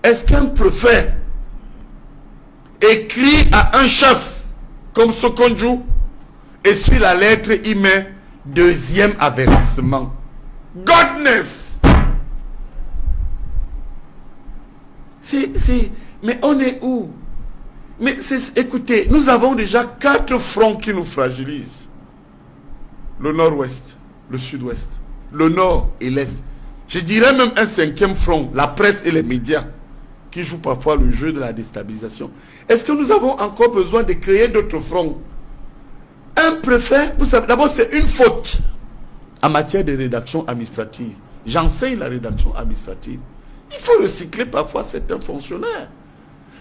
Est-ce qu'un préfet écrit à un chef comme Sokonju et sur la lettre il met deuxième avertissement? Godness! Mais on est où? Mais écoutez, nous avons déjà 4 fronts qui nous fragilisent. Le nord-ouest, le sud-ouest, le nord et l'est. Je dirais même un 5e front, la presse et les médias, qui jouent parfois le jeu de la déstabilisation. Est-ce que nous avons encore besoin de créer d'autres fronts? Un préfet, vous savez, d'abord c'est une faute en matière de rédaction administrative. J'enseigne la rédaction administrative. Il faut recycler parfois certains fonctionnaires.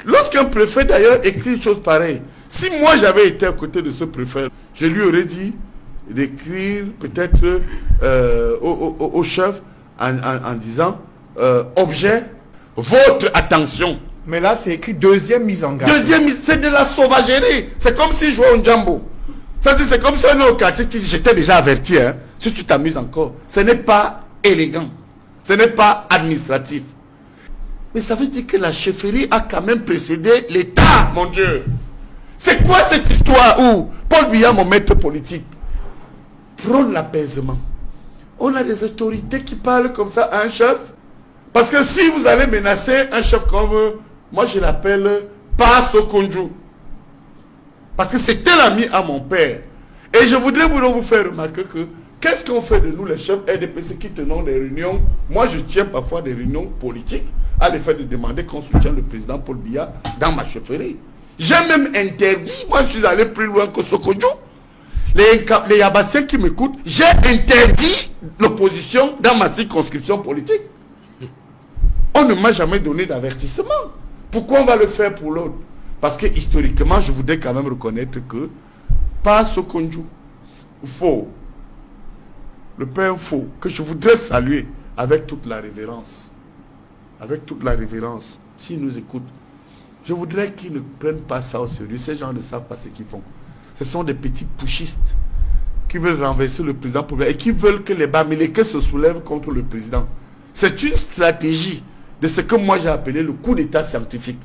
Lorsqu'un préfet d'ailleurs écrit une chose pareille, si moi j'avais été à côté de ce préfet, je lui aurais dit d'écrire peut-être au chef en disant objet, votre attention. Mais là c'est écrit deuxième mise en garde. Deuxième, c'est de la sauvagerie. C'est comme si je jouais au Djambo. C'est comme si on est au quartier qui j'étais déjà averti. Hein, si tu t'amuses encore. Ce n'est pas élégant. Ce n'est pas administratif. Mais ça veut dire que la chefferie a quand même précédé l'État, mon Dieu. C'est quoi cette histoire où Paul Biya, mon maître politique, prône l'apaisement? On a des autorités qui parlent comme ça à un chef. Parce que si vous allez menacer un chef comme moi je l'appelle pas Sokonju. Parce que c'était l'ami à mon père. Et je voudrais vous faire remarquer que qu'est-ce qu'on fait de nous les chefs RDPC qui tenons des réunions? Moi je tiens parfois des réunions politiques à l'effet de demander qu'on soutienne le président Paul Biya dans ma chefferie. J'ai même interdit, moi je suis allé plus loin que Sokonju. Les Yabassiens qui m'écoutent, j'ai interdit l'opposition dans ma circonscription politique. On ne m'a jamais donné d'avertissement. Pourquoi on va le faire pour l'autre? Parce que historiquement, je voudrais quand même reconnaître que pas Sokonju, faux, le père faux, que je voudrais saluer avec toute la révérence. Avec toute la révérence, s'ils nous écoutent, je voudrais qu'ils ne prennent pas ça au sérieux. Ces gens ne savent pas ce qu'ils font. Ce sont des petits pushistes qui veulent renverser le président et qui veulent que les Bamileke se soulèvent contre le président. C'est une stratégie de ce que moi j'ai appelé le coup d'état scientifique.